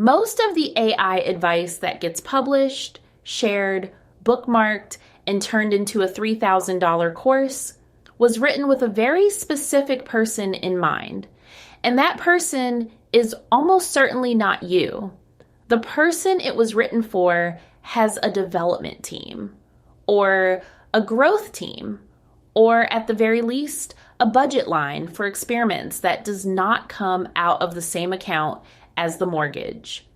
Most of the AI advice that gets published, shared, bookmarked, and turned into a $3,000 course was written with a very specific person in mind. And that person is almost certainly not you. The person it was written for has a development team, or a growth team, or at the very least, a budget line for experiments that does not come out of the same account as the mortgage.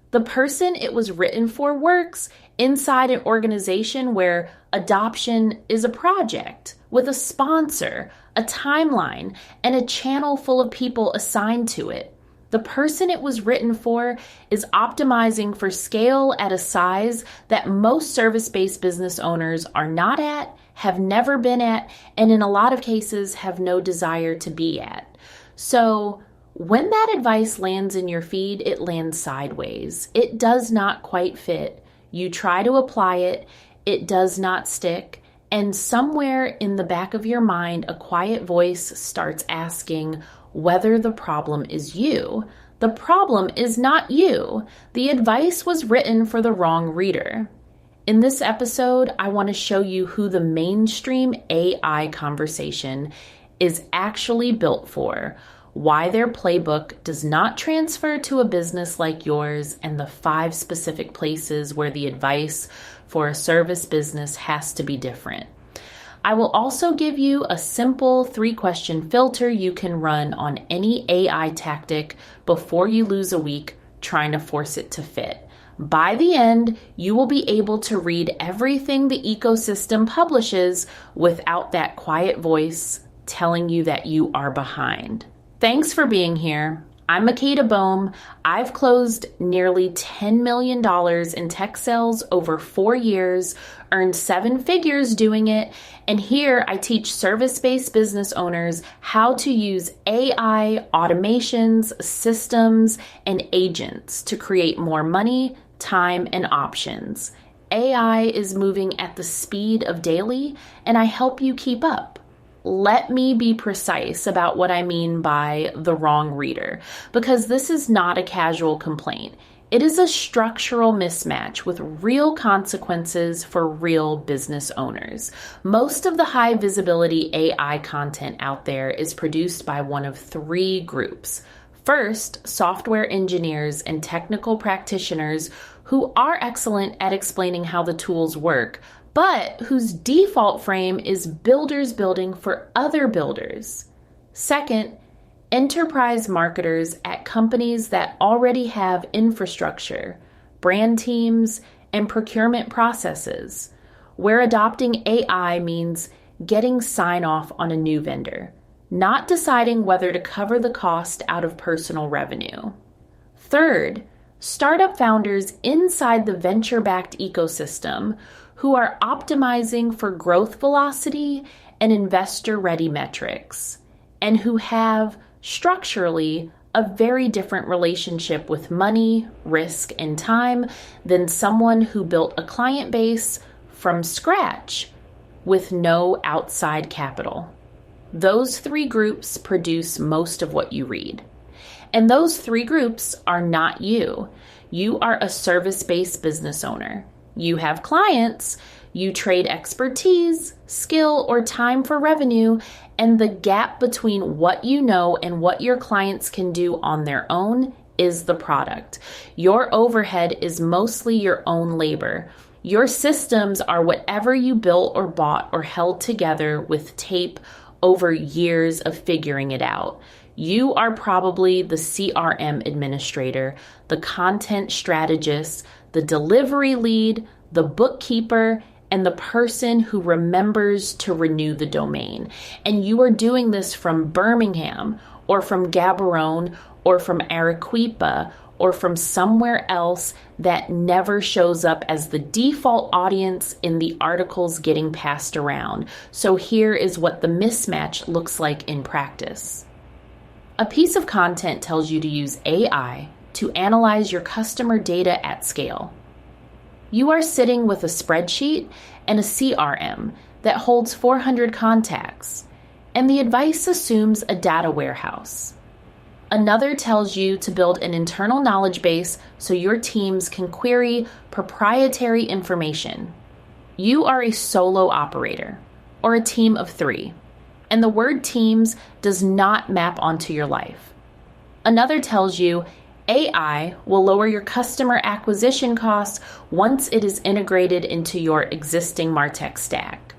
The person it was written for works inside an organization where adoption is a project with a sponsor, a timeline, and a channel full of people assigned to it. The person it was written for is optimizing for scale at a size that most service-based business owners are not at, have never been at, and in a lot of cases have no desire to be at. So when that advice lands in your feed, it lands sideways. It does not quite fit. You try to apply it, it does not stick, and somewhere in the back of your mind, a quiet voice starts asking whether the problem is you. The problem is not you. The advice was written for the wrong reader. In this episode, I want to show you who the mainstream AI conversation is actually built for, why their playbook does not transfer to a business like yours, and the 5 specific places where the advice for a service business has to be different. I will also give you a simple 3-question filter you can run on any AI tactic before you lose a week trying to force it to fit. By the end, you will be able to read everything the ecosystem publishes without that quiet voice telling you that you are behind. Thanks for being here. I'm Makeda Bohm. I've closed nearly $10 million in tech sales over 4 years, earned 7 figures doing it, and here I teach service-based business owners how to use AI, automations, systems, and agents to create more money, time, and options. AI is moving at the speed of daily, and I help you keep up. Let me be precise about what I mean by the wrong reader, because this is not a casual complaint. It is a structural mismatch with real consequences for real business owners. Most of the high visibility AI content out there is produced by one of 3 groups. First, software engineers and technical practitioners who are excellent at explaining how the tools work, but whose default frame is builders building for other builders. Second, enterprise marketers at companies that already have infrastructure, brand teams, and procurement processes, where adopting AI means getting sign-off on a new vendor, not deciding whether to cover the cost out of personal revenue. Third, startup founders inside the venture-backed ecosystem who are optimizing for growth velocity and investor-ready metrics, and who have, structurally, a very different relationship with money, risk, and time than someone who built a client base from scratch with no outside capital. Those 3 groups produce most of what you read. And those 3 groups are not you. You are a service-based business owner. You have clients, you trade expertise, skill, or time for revenue, and the gap between what you know and what your clients can do on their own is the product. Your overhead is mostly your own labor. Your systems are whatever you built or bought or held together with tape over years of figuring it out. You are probably the CRM administrator, the content strategist, the delivery lead, the bookkeeper, and the person who remembers to renew the domain. And you are doing this from Birmingham, or from Gaborone, or from Arequipa, or from somewhere else that never shows up as the default audience in the articles getting passed around. So here is what the mismatch looks like in practice. A piece of content tells you to use AI to analyze your customer data at scale. You are sitting with a spreadsheet and a CRM that holds 400 contacts, and the advice assumes a data warehouse. Another tells you to build an internal knowledge base so your teams can query proprietary information. You are a solo operator or a team of 3, and the word teams does not map onto your life. Another tells you AI will lower your customer acquisition costs once it is integrated into your existing MarTech stack.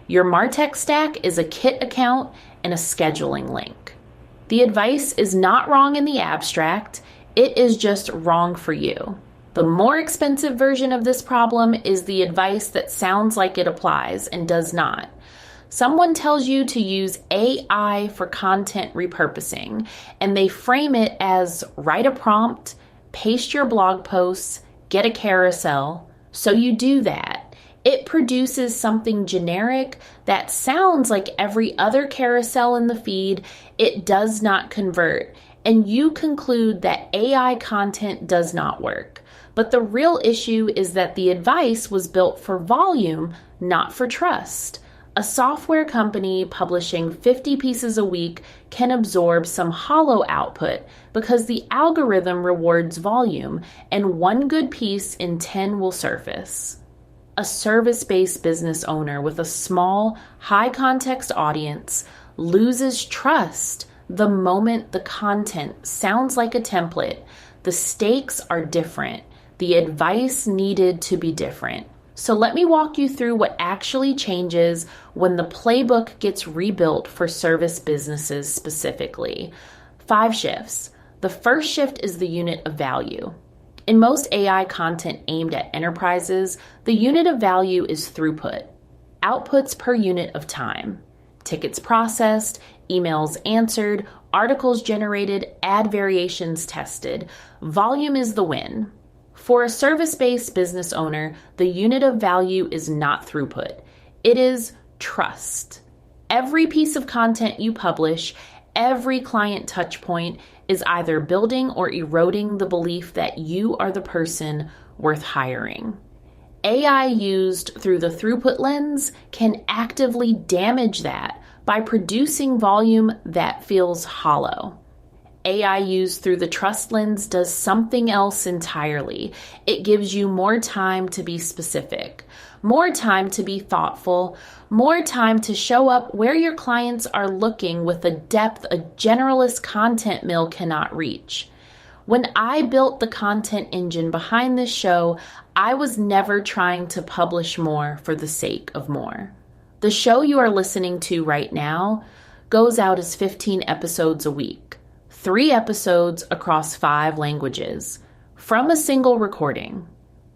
Your MarTech stack is a Kit account and a scheduling link. The advice is not wrong in the abstract, it is just wrong for you. The more expensive version of this problem is the advice that sounds like it applies and does not. Someone tells you to use AI for content repurposing, and they frame it as write a prompt, paste your blog posts, get a carousel. So you do that. It produces something generic that sounds like every other carousel in the feed. It does not convert, and you conclude that AI content does not work. But the real issue is that the advice was built for volume, not for trust. A software company publishing 50 pieces a week can absorb some hollow output because the algorithm rewards volume, and one good piece in 10 will surface. A service-based business owner with a small, high-context audience loses trust the moment the content sounds like a template. The stakes are different. The advice needed to be different. So let me walk you through what actually changes when the playbook gets rebuilt for service businesses specifically. 5 shifts. The first shift is the unit of value. In most AI content aimed at enterprises, the unit of value is throughput, outputs per unit of time, tickets processed, emails answered, articles generated, ad variations tested. Volume is the win. For a service-based business owner, the unit of value is not throughput. It is trust. Every piece of content you publish, every client touchpoint is either building or eroding the belief that you are the person worth hiring. AI used through the throughput lens can actively damage that by producing volume that feels hollow. AI used through the trust lens does something else entirely. It gives you more time to be specific, more time to be thoughtful, more time to show up where your clients are looking with a depth a generalist content mill cannot reach. When I built the content engine behind this show, I was never trying to publish more for the sake of more. The show you are listening to right now goes out as 15 episodes a week. 3 episodes across 5 languages from a single recording.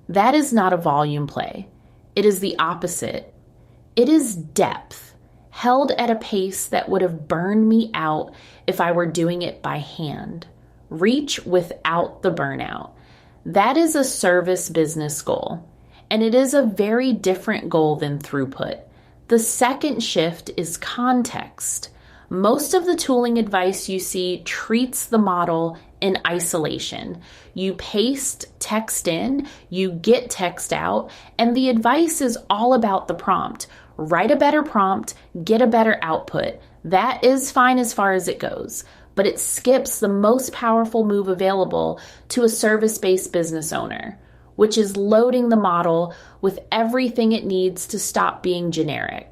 That is not a volume play. It is the opposite. It is depth, held at a pace that would have burned me out if I were doing it by hand. Reach without the burnout. That is a service business goal, and it is a very different goal than throughput. The second shift is context. Most of the tooling advice you see treats the model in isolation. You paste text in, you get text out, and the advice is all about the prompt. Write a better prompt, get a better output. That is fine as far as it goes, but it skips the most powerful move available to a service-based business owner, which is loading the model with everything it needs to stop being generic.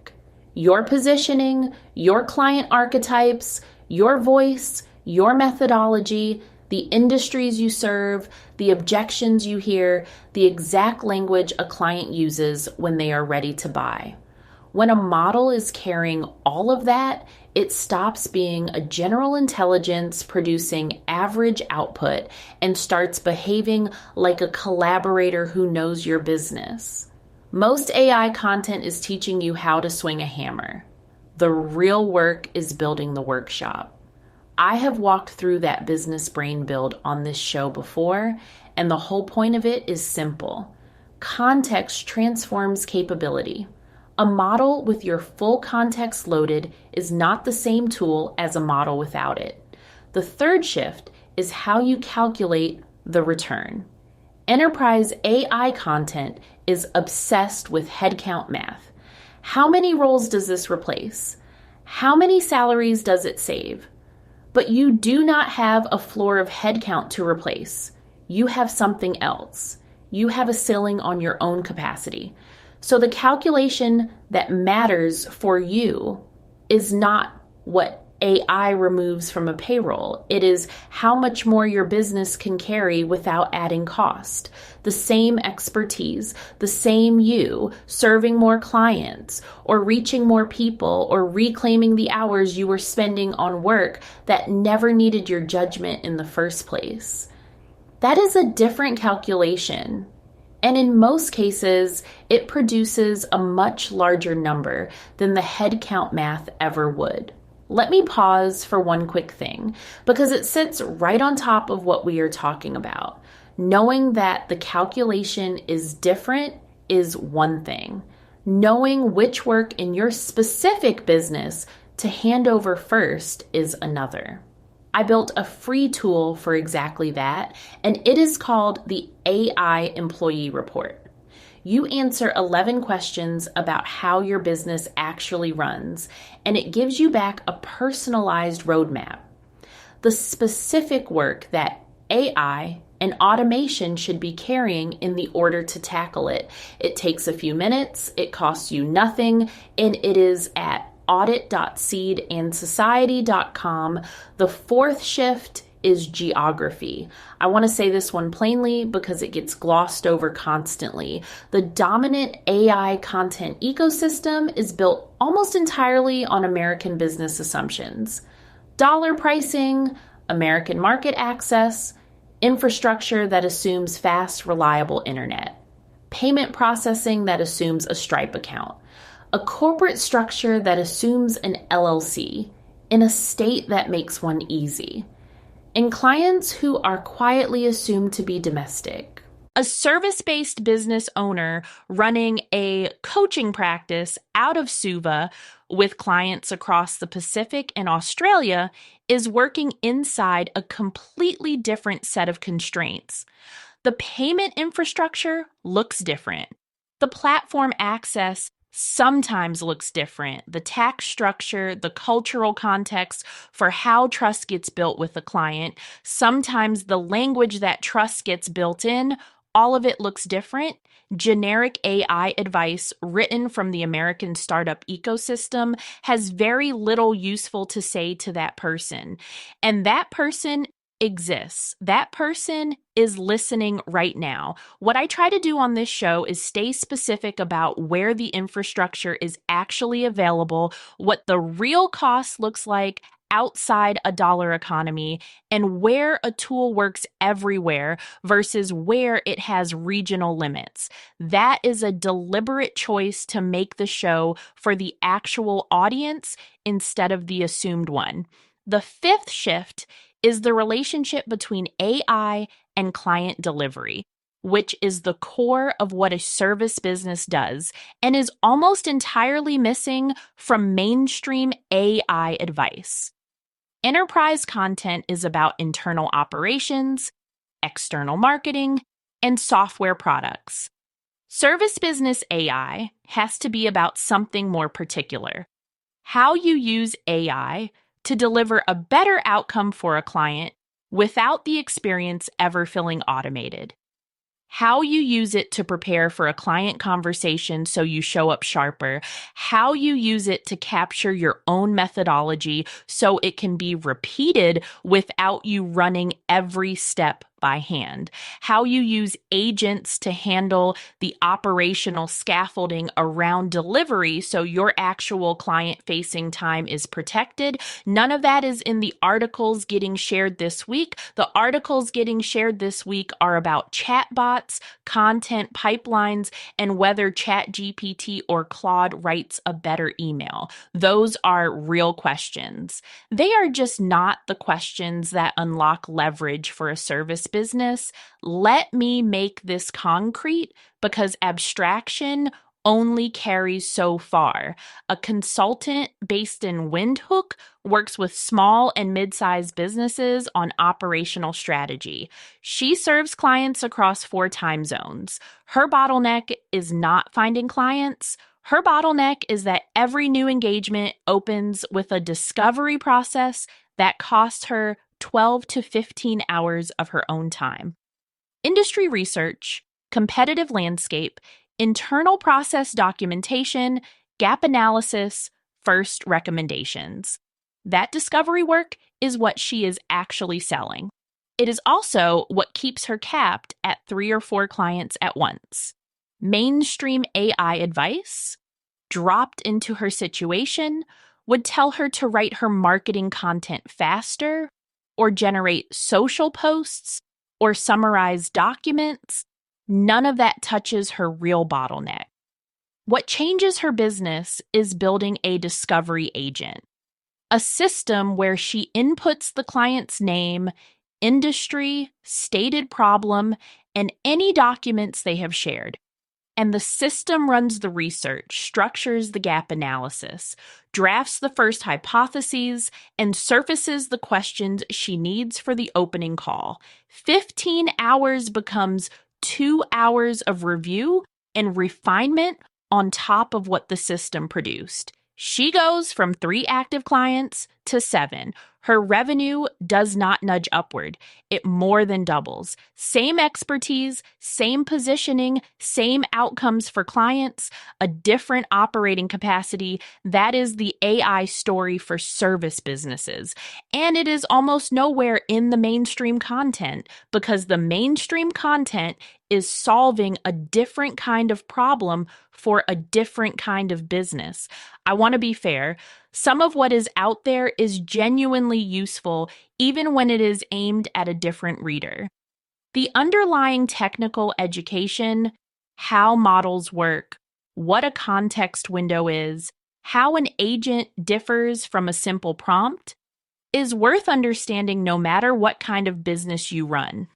Your positioning, your client archetypes, your voice, your methodology, the industries you serve, the objections you hear, the exact language a client uses when they are ready to buy. When a model is carrying all of that, it stops being a general intelligence producing average output and starts behaving like a collaborator who knows your business. Most AI content is teaching you how to swing a hammer. The real work is building the workshop. I have walked through that business brain build on this show before, and the whole point of it is simple. Context transforms capability. A model with your full context loaded is not the same tool as a model without it. The third shift is how you calculate the return. Enterprise AI content is obsessed with headcount math. How many roles does this replace? How many salaries does it save? But you do not have a floor of headcount to replace. You have something else. You have a ceiling on your own capacity. So the calculation that matters for you is not what AI removes from a payroll. It is how much more your business can carry without adding cost. The same expertise, the same you, serving more clients, or reaching more people, or reclaiming the hours you were spending on work that never needed your judgment in the first place. That is a different calculation. And in most cases, it produces a much larger number than the headcount math ever would. Let me pause for one quick thing, because it sits right on top of what we are talking about. Knowing that the calculation is different is one thing. Knowing which work in your specific business to hand over first is another. I built a free tool for exactly that, and it is called the AI Employee Report. You answer 11 questions about how your business actually runs, and it gives you back a personalized roadmap. The specific work that AI and automation should be carrying in the order to tackle it. It takes a few minutes, it costs you nothing, and it is at audit.seedandsociety.com. The fourth shift is geography. I want to say this one plainly because it gets glossed over constantly. The dominant AI content ecosystem is built almost entirely on American business assumptions. Dollar pricing, American market access, infrastructure that assumes fast, reliable internet, payment processing that assumes a Stripe account, a corporate structure that assumes an LLC, in a state that makes one easy, and clients who are quietly assumed to be domestic. A service-based business owner running a coaching practice out of Suva with clients across the Pacific and Australia is working inside a completely different set of constraints. The payment infrastructure looks different. The platform access sometimes looks different. The tax structure, the cultural context for how trust gets built with a client, sometimes the language that trust gets built in, all of it looks different. Generic AI advice written from the American startup ecosystem has very little useful to say to that person. And that person exists. That person is listening right now. What I try to do on this show is stay specific about where the infrastructure is actually available, what the real cost looks like outside a dollar economy, and where a tool works everywhere versus where it has regional limits. That is a deliberate choice to make the show for the actual audience instead of the assumed one. The fifth shift is the relationship between AI and client delivery, which is the core of what a service business does and is almost entirely missing from mainstream AI advice. Enterprise content is about internal operations, external marketing, and software products. Service business AI has to be about something more particular. How you use AI to deliver a better outcome for a client without the experience ever feeling automated. How you use it to prepare for a client conversation so you show up sharper. How you use it to capture your own methodology so it can be repeated without you running every step by hand. How you use agents to handle the operational scaffolding around delivery so your actual client-facing time is protected. None of that is in the articles getting shared this week. The articles getting shared this week are about chatbots, content pipelines, and whether ChatGPT or Claude writes a better email. Those are real questions. They are just not the questions that unlock leverage for a service business. Let me make this concrete because abstraction only carries so far. A consultant based in Windhoek works with small and mid-sized businesses on operational strategy. She serves clients across 4 time zones. Her bottleneck is not finding clients. Her bottleneck is that every new engagement opens with a discovery process that costs her 12 to 15 hours of her own time. Industry research, competitive landscape, internal process documentation, gap analysis, first recommendations. That discovery work is what she is actually selling. It is also what keeps her capped at 3 or 4 clients at once. Mainstream AI advice, dropped into her situation, would tell her to write her marketing content faster, or generate social posts, or summarize documents. None of that touches her real bottleneck. What changes her business is building a discovery agent, a system where she inputs the client's name, industry, stated problem, and any documents they have shared. And the system runs the research, structures the gap analysis, drafts the first hypotheses, and surfaces the questions she needs for the opening call. 15 hours becomes 2 hours of review and refinement on top of what the system produced. She goes from 3 active clients to 7. Her revenue does not nudge upward. It more than doubles. Same expertise, same positioning, same outcomes for clients, a different operating capacity. That is the AI story for service businesses. And it is almost nowhere in the mainstream content because the mainstream content is solving a different kind of problem for a different kind of business. I want to be fair. Some of what is out there is genuinely useful, even when it is aimed at a different reader. The underlying technical education, how models work, what a context window is, how an agent differs from a simple prompt, is worth understanding no matter what kind of business you run.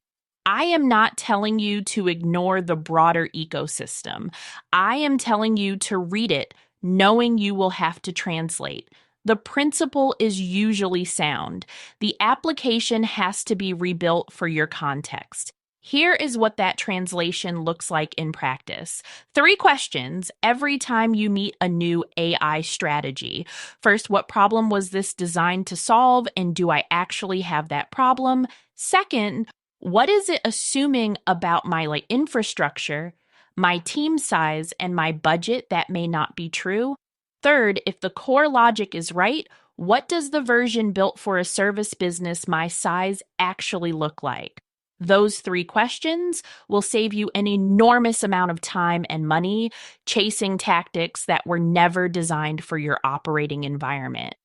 I am not telling you to ignore the broader ecosystem. I am telling you to read it, knowing you will have to translate. The principle is usually sound. The application has to be rebuilt for your context. Here is what that translation looks like in practice. 3 questions every time you meet a new AI strategy. First, what problem was this designed to solve, and do I actually have that problem? Second, what is it assuming about my infrastructure, my team size, and my budget that may not be true? Third, if the core logic is right, what does the version built for a service business my size actually look like? Those 3 questions will save you an enormous amount of time and money chasing tactics that were never designed for your operating environment.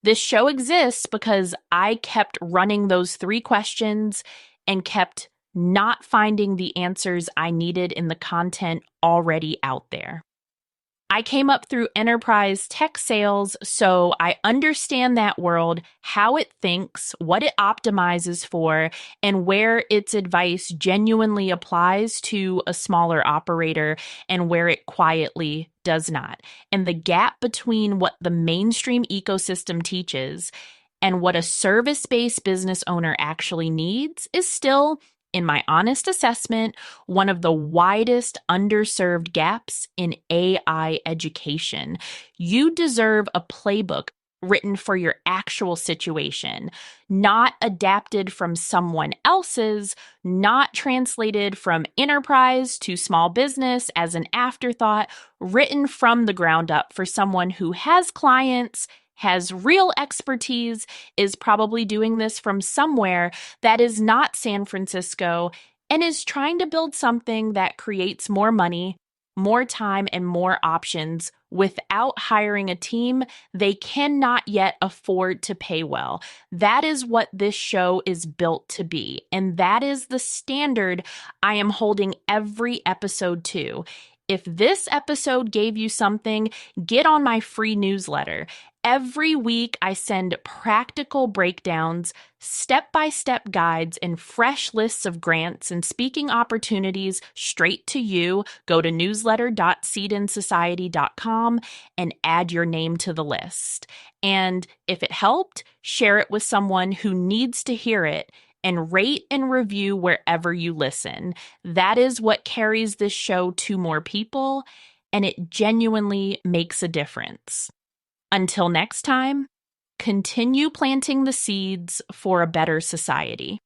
This show exists because I kept running those 3 questions and kept not finding the answers I needed in the content already out there. I came up through enterprise tech sales, so I understand that world, how it thinks, what it optimizes for, and where its advice genuinely applies to a smaller operator and where it quietly does not. And the gap between what the mainstream ecosystem teaches and what a service-based business owner actually needs is still, in my honest assessment, one of the widest underserved gaps in AI education. You deserve a playbook written for your actual situation, not adapted from someone else's, not translated from enterprise to small business as an afterthought, written from the ground up for someone who has clients, has real expertise, is probably doing this from somewhere that is not San Francisco, and is trying to build something that creates more money, more time, and more options without hiring a team they cannot yet afford to pay well. That is what this show is built to be, and that is the standard I am holding every episode to. If this episode gave you something, get on my free newsletter. Every week, I send practical breakdowns, step-by-step guides, and fresh lists of grants and speaking opportunities straight to you. Go to newsletter.seedinsociety.com and add your name to the list. And if it helped, share it with someone who needs to hear it, and rate and review wherever you listen. That is what carries this show to more people, and it genuinely makes a difference. Until next time, continue planting the seeds for a better society.